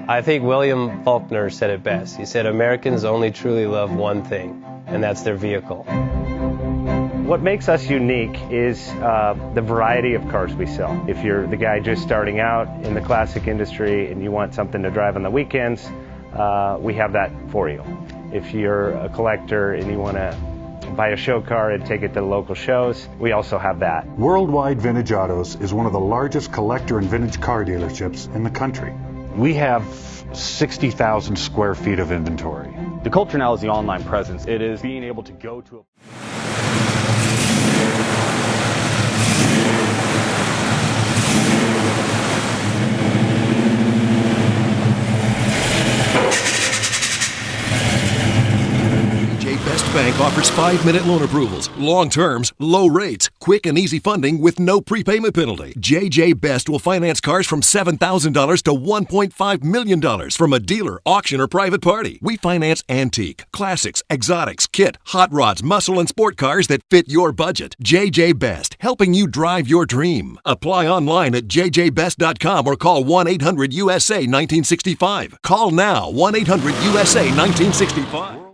I think William Faulkner said it best. He said, Americans only truly love one thing, and that's their vehicle. What makes us unique is the variety of cars we sell. If you're the guy just starting out in the classic industry and you want something to drive on the weekends, we have that for you. If you're a collector and you want to buy a show car and take it to the local shows, we also have that. Worldwide Vintage Autos is one of the largest collector and vintage car dealerships in the country. We have 60,000 square feet of inventory. The culture now is the online presence. It is being able to go to a... Best Bank offers 5-minute loan approvals, long terms, low rates, quick and easy funding with no prepayment penalty. JJ Best will finance cars from $7,000 to $1.5 million from a dealer, auction, or private party. We finance antique, classics, exotics, kit, hot rods, muscle, and sport cars that fit your budget. JJ Best, helping you drive your dream. Apply online at jjbest.com or call 1-800-USA-1965. Call now, 1-800-USA-1965.